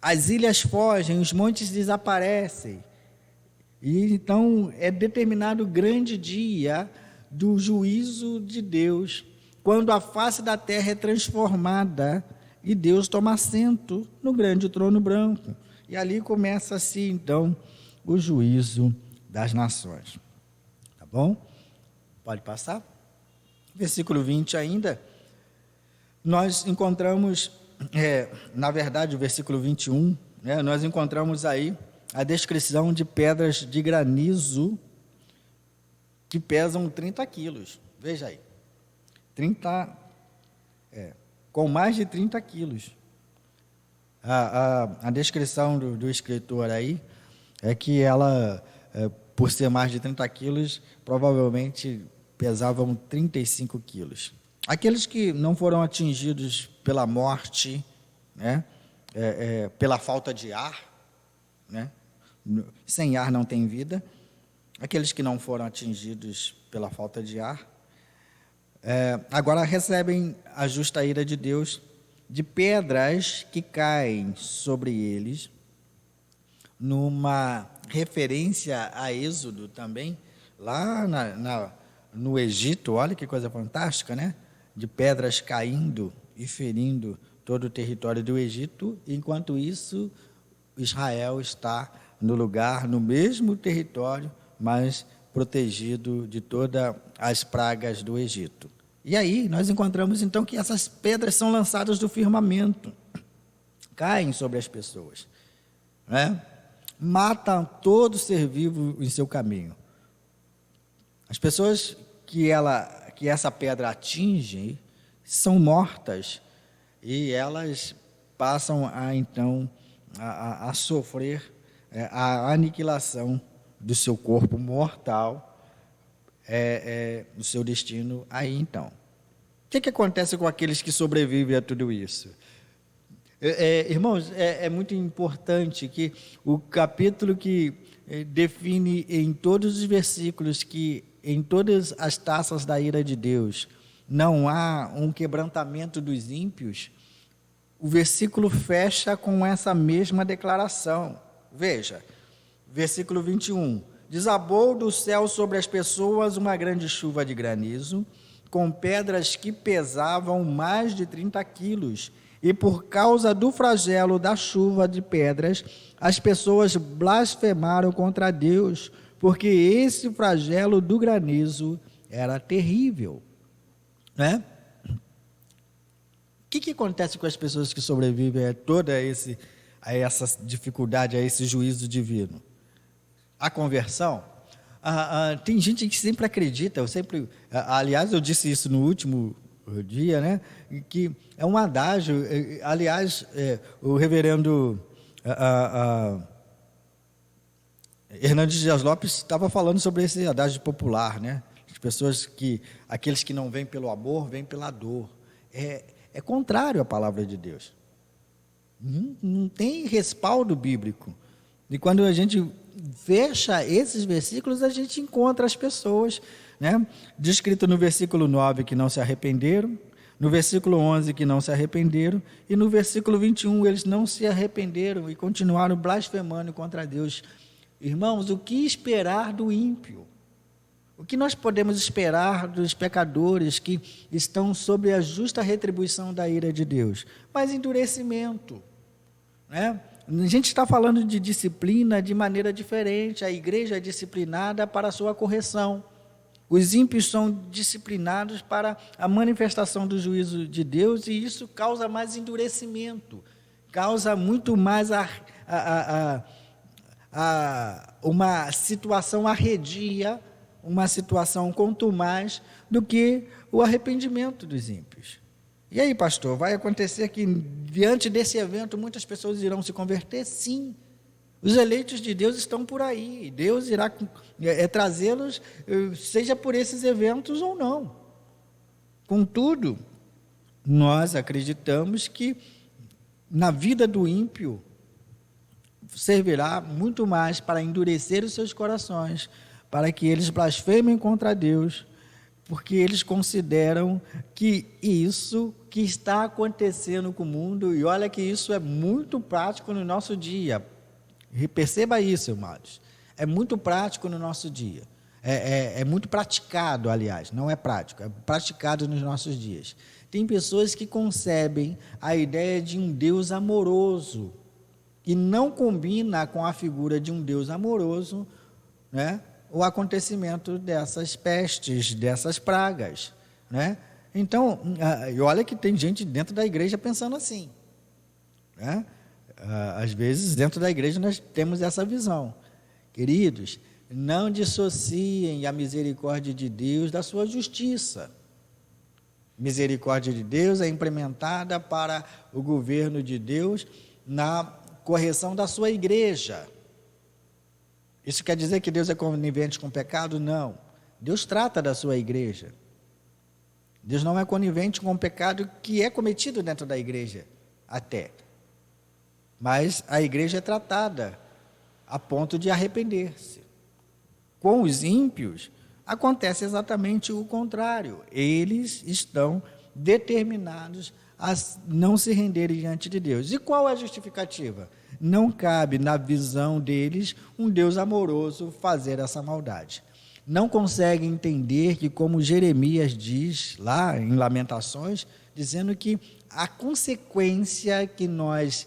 Speaker 1: as ilhas fogem, os montes desaparecem. E então é determinado o grande dia do juízo de Deus, quando a face da terra é transformada e Deus toma assento no grande trono branco. E ali começa-se então o juízo das nações. Tá bom? Pode passar? Versículo 20 ainda, nós encontramos, na verdade, o versículo 21, né, nós encontramos aí a descrição de pedras de granizo que pesam 30 quilos. Veja aí, com mais de 30 quilos. A descrição do escritor aí é que ela, por ser mais de 30 quilos, provavelmente pesavam 35 quilos. Aqueles que não foram atingidos pela morte, né, pela falta de ar, né, sem ar não tem vida, aqueles que não foram atingidos pela falta de ar, agora recebem a justa ira de Deus, de pedras que caem sobre eles, numa referência a Êxodo também, lá no Egito. Olha que coisa fantástica, né? De pedras caindo e ferindo todo o território do Egito, enquanto isso Israel está no mesmo território, mas protegido de todas as pragas do Egito. E aí nós encontramos então que essas pedras são lançadas do firmamento, caem sobre as pessoas, né? Matam todo ser vivo em seu caminho. As pessoas que essa pedra atinge são mortas e elas passam a sofrer a aniquilação do seu corpo mortal, do seu destino aí então. O que acontece com aqueles que sobrevivem a tudo isso? Irmãos, é muito importante que o capítulo que define em todos os versículos que em todas as taças da ira de Deus não há um quebrantamento dos ímpios, o versículo fecha com essa mesma declaração. Veja, versículo 21. Desabou do céu sobre as pessoas uma grande chuva de granizo, com pedras que pesavam mais de 30 quilos, e por causa do flagelo da chuva de pedras, as pessoas blasfemaram contra Deus, porque esse flagelo do granizo era terrível, né? O que acontece com as pessoas que sobrevivem a a essa dificuldade, a esse juízo divino? A conversão. Tem gente que sempre acredita, aliás, eu disse isso no último dia, né, que é um adágio, aliás, o reverendo Hernandes Dias Lopes estava falando sobre esse adágio popular, né, aqueles que não vêm pelo amor, vêm pela dor, é contrário à palavra de Deus, não tem respaldo bíblico, e quando a gente fecha esses versículos, a gente encontra as pessoas, né, descrito no versículo 9 que não se arrependeram, no versículo 11 que não se arrependeram, e no versículo 21 eles não se arrependeram e continuaram blasfemando contra Deus. Irmãos, o que esperar do ímpio? O que nós podemos esperar dos pecadores que estão sob a justa retribuição da ira de Deus? Mas endurecimento, né? A gente está falando de disciplina de maneira diferente. A igreja é disciplinada para a sua correção. Os ímpios são disciplinados para a manifestação do juízo de Deus, e isso causa mais endurecimento, causa muito mais uma situação arredia, uma situação contumaz do que o arrependimento dos ímpios. E aí, pastor, vai acontecer que diante desse evento muitas pessoas irão se converter? Sim. Os eleitos de Deus estão por aí. Deus irá trazê-los, seja por esses eventos ou não. Contudo, nós acreditamos que na vida do ímpio servirá muito mais para endurecer os seus corações, para que eles blasfemem contra Deus, porque eles consideram que isso que está acontecendo com o mundo, e olha que isso é muito prático no nosso dia, perceba isso, amados, é muito prático no nosso dia, é muito praticado, aliás, não é prático, é praticado nos nossos dias. Tem pessoas que concebem a ideia de um Deus amoroso, e não combina com a figura de um Deus amoroso, né, o acontecimento dessas pestes, dessas pragas, né? Então, olha que tem gente dentro da igreja pensando assim, né? Às vezes, dentro da igreja, nós temos essa visão. Queridos, não dissociem a misericórdia de Deus da sua justiça. Misericórdia de Deus é implementada para o governo de Deus na correção da sua igreja. Isso quer dizer que Deus é conivente com o pecado? Não. Deus trata da sua igreja. Deus não é conivente com o pecado que é cometido dentro da igreja, até. Mas a igreja é tratada a ponto de arrepender-se. Com os ímpios, acontece exatamente o contrário. Eles estão determinados a não se renderem diante de Deus. E qual é a justificativa? Não cabe na visão deles um Deus amoroso fazer essa maldade. Não conseguem entender que, como Jeremias diz lá em Lamentações, dizendo que a consequência que nós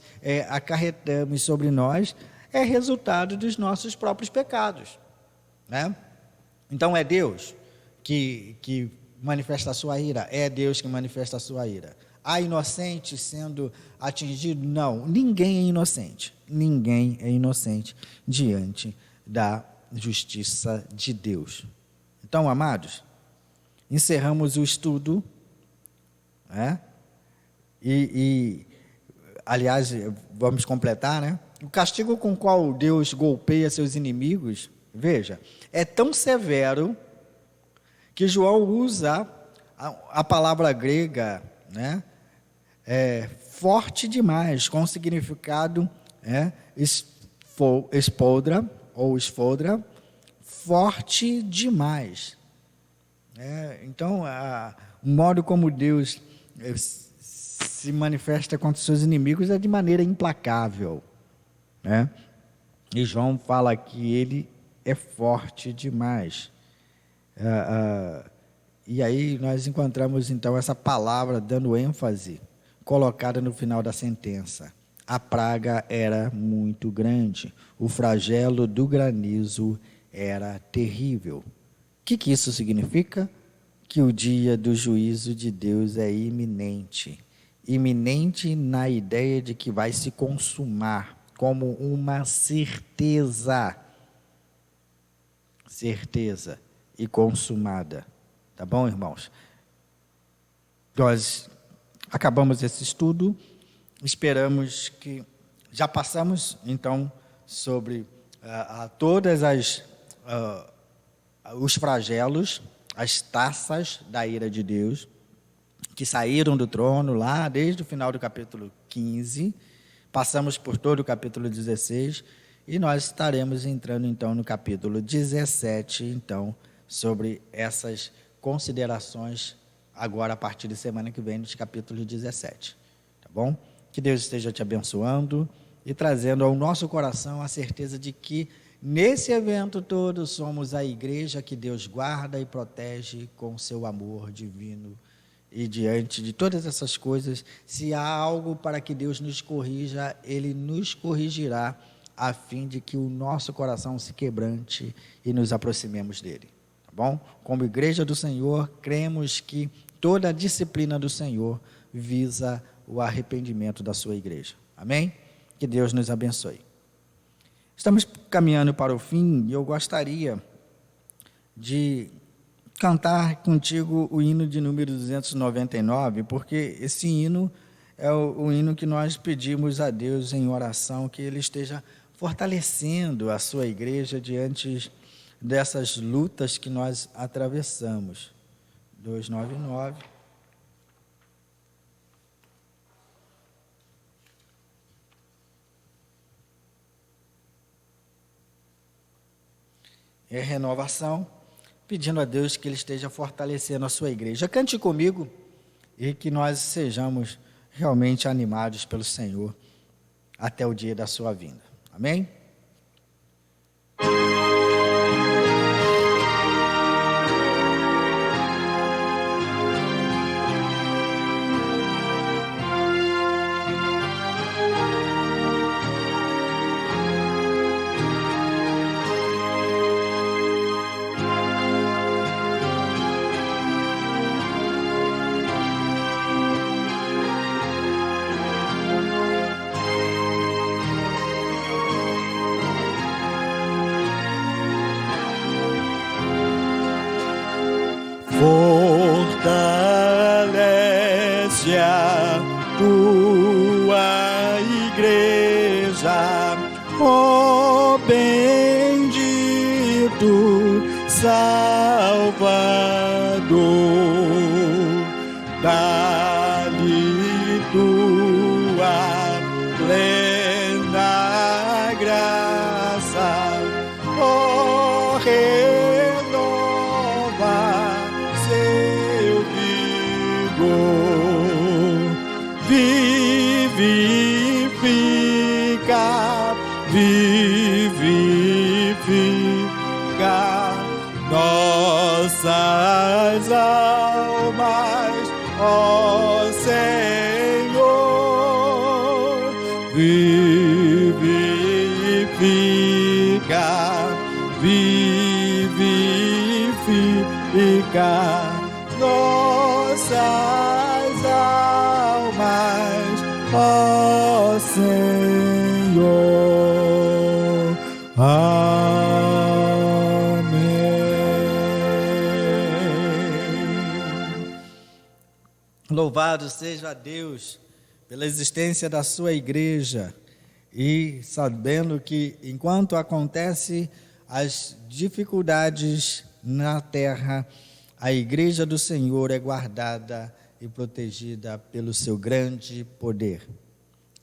Speaker 1: acarretamos sobre nós é resultado dos nossos próprios pecados, né? Então é Deus que manifesta a sua ira? É Deus que manifesta a sua ira. Há inocente sendo atingido? Não, ninguém é inocente. Ninguém é inocente diante da justiça de Deus. Então, amados, encerramos o estudo, né? Aliás, vamos completar, né? O castigo com o qual Deus golpeia seus inimigos, veja, é tão severo que João usa a palavra grega, né? Forte demais, com o significado espodra ou esfodra, forte demais. Então, o modo como Deus se manifesta contra os seus inimigos é de maneira implacável, né? E João fala que ele é forte demais. E aí nós encontramos então essa palavra dando ênfase, colocada no final da sentença. A praga era muito grande, o flagelo do granizo era terrível. que isso significa? Que o dia do juízo de Deus é iminente. Iminente na ideia de que vai se consumar como uma certeza. Certeza e consumada. Tá bom, irmãos? Nós acabamos esse estudo, esperamos que já passamos, então, sobre todas os flagelos, as taças da ira de Deus, que saíram do trono lá desde o final do capítulo 15, passamos por todo o capítulo 16, e nós estaremos entrando, então, no capítulo 17, então, sobre essas considerações, agora a partir de semana que vem, de capítulo 17, tá bom? Que Deus esteja te abençoando e trazendo ao nosso coração a certeza de que, nesse evento todo, somos a igreja que Deus guarda e protege com seu amor divino. E diante de todas essas coisas, se há algo para que Deus nos corrija, Ele nos corrigirá, a fim de que o nosso coração se quebrante e nos aproximemos dEle. Tá bom? Como igreja do Senhor, cremos que toda a disciplina do Senhor visa o arrependimento da sua igreja. Amém? Que Deus nos abençoe. Estamos caminhando para o fim e eu gostaria de cantar contigo o hino de número 299, porque esse hino é o hino que nós pedimos a Deus em oração, que Ele esteja fortalecendo a sua igreja diante dessas lutas que nós atravessamos. 299. É renovação, pedindo a Deus que Ele esteja fortalecendo a sua igreja. Cante comigo e que nós sejamos realmente animados pelo Senhor até o dia da sua vinda. Amém?
Speaker 2: Fortalece a tua igreja, ó bendito Salvador, dá-lhe tua plena graça, ó vivifica nossas almas, ó Senhor, vivifica nossas almas, ó Senhor. Amém.
Speaker 1: Louvado seja Deus pela existência da sua igreja e sabendo que enquanto acontece as dificuldades na terra, a igreja do Senhor é guardada e protegida pelo seu grande poder.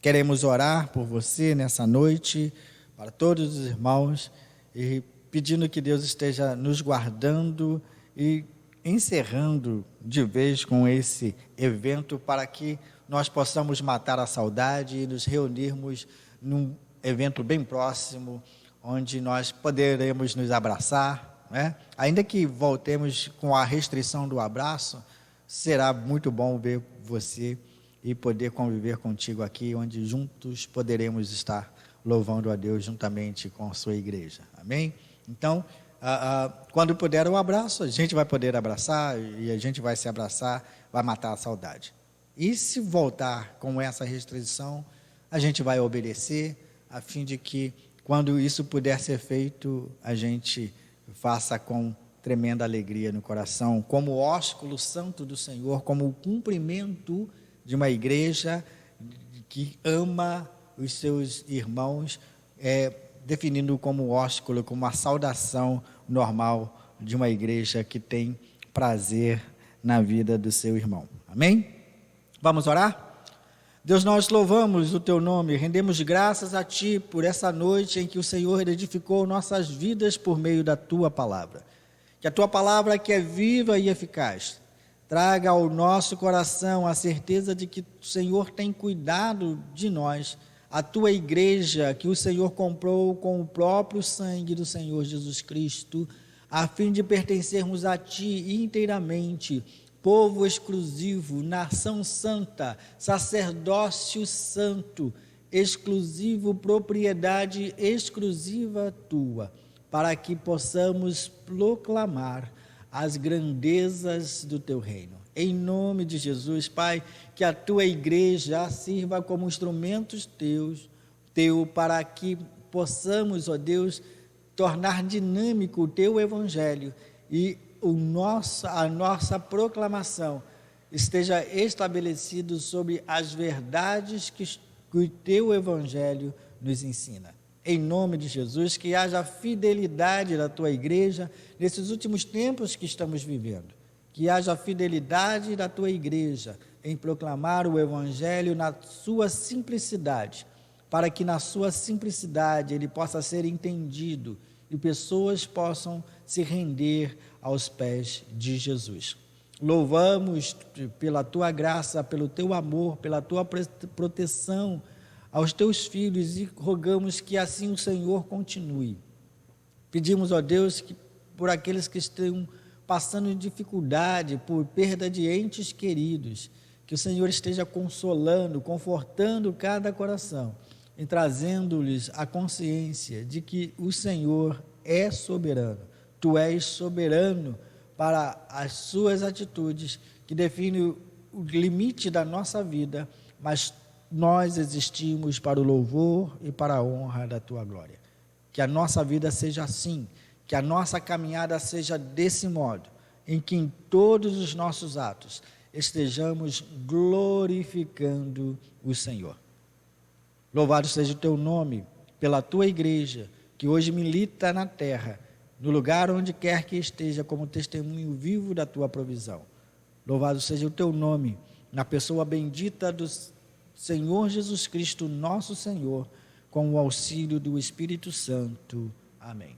Speaker 1: Queremos orar por você nessa noite, para todos os irmãos, e pedindo que Deus esteja nos guardando e encerrando de vez com esse evento, para que nós possamos matar a saudade e nos reunirmos num evento bem próximo, onde nós poderemos nos abraçar, né? Ainda que voltemos com a restrição do abraço, será muito bom ver você e poder conviver contigo aqui, onde juntos poderemos estar louvando a Deus juntamente com a sua igreja. Amém? Então, quando puder um abraço, a gente vai poder abraçar e a gente vai se abraçar, vai matar a saudade. E se voltar com essa restrição, a gente vai obedecer, a fim de que, quando isso puder ser feito, a gente faça com tremenda alegria no coração, como ósculo santo do Senhor, como o cumprimento de uma igreja que ama os seus irmãos, definindo como ósculo, como uma saudação normal de uma igreja que tem prazer na vida do seu irmão. Amém? Vamos orar? Deus, nós louvamos o Teu nome, rendemos graças a Ti por essa noite em que o Senhor edificou nossas vidas por meio da Tua palavra. Que a Tua palavra, que é viva e eficaz, traga ao nosso coração a certeza de que o Senhor tem cuidado de nós, a Tua igreja, que o Senhor comprou com o próprio sangue do Senhor Jesus Cristo, a fim de pertencermos a Ti inteiramente, povo exclusivo, nação santa, sacerdócio santo, exclusivo, propriedade exclusiva Tua, para que possamos proclamar as grandezas do Teu reino. Em nome de Jesus, Pai, que a Tua igreja sirva como instrumentos Teu, para que possamos, ó Deus, tornar dinâmico o Teu evangelho e a nossa proclamação esteja estabelecido sobre as verdades que o Teu evangelho nos ensina. Em nome de Jesus, que haja fidelidade da Tua igreja nesses últimos tempos que estamos vivendo. Que haja fidelidade da Tua igreja em proclamar o evangelho na sua simplicidade, para que na sua simplicidade ele possa ser entendido e pessoas possam se render aos pés de Jesus. Louvamos pela Tua graça, pelo Teu amor, pela Tua proteção aos Teus filhos e rogamos que assim o Senhor continue. Pedimos, ó Deus, que por aqueles que estão passando dificuldade, por perda de entes queridos, que o Senhor esteja consolando, confortando cada coração e trazendo-lhes a consciência de que o Senhor é soberano. Tu és soberano para as suas atitudes, que definem o limite da nossa vida, mas nós existimos para o louvor e para a honra da Tua glória. Que a nossa vida seja assim, que a nossa caminhada seja desse modo, em que em todos os nossos atos estejamos glorificando o Senhor. Louvado seja o Teu nome pela Tua igreja, que hoje milita na terra, no lugar onde quer que esteja, como testemunho vivo da Tua provisão. Louvado seja o Teu nome, na pessoa bendita do Senhor Jesus Cristo, nosso Senhor, com o auxílio do Espírito Santo. Amém.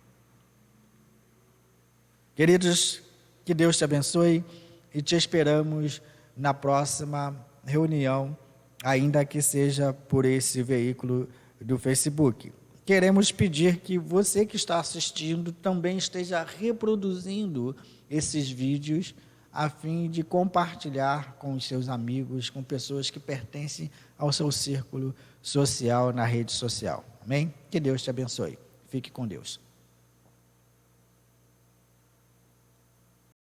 Speaker 1: Queridos, que Deus te abençoe e te esperamos na próxima reunião, ainda que seja por esse veículo do Facebook. Queremos pedir que você que está assistindo também esteja reproduzindo esses vídeos a fim de compartilhar com os seus amigos, com pessoas que pertencem ao seu círculo social na rede social. Amém? Que Deus te abençoe. Fique com Deus.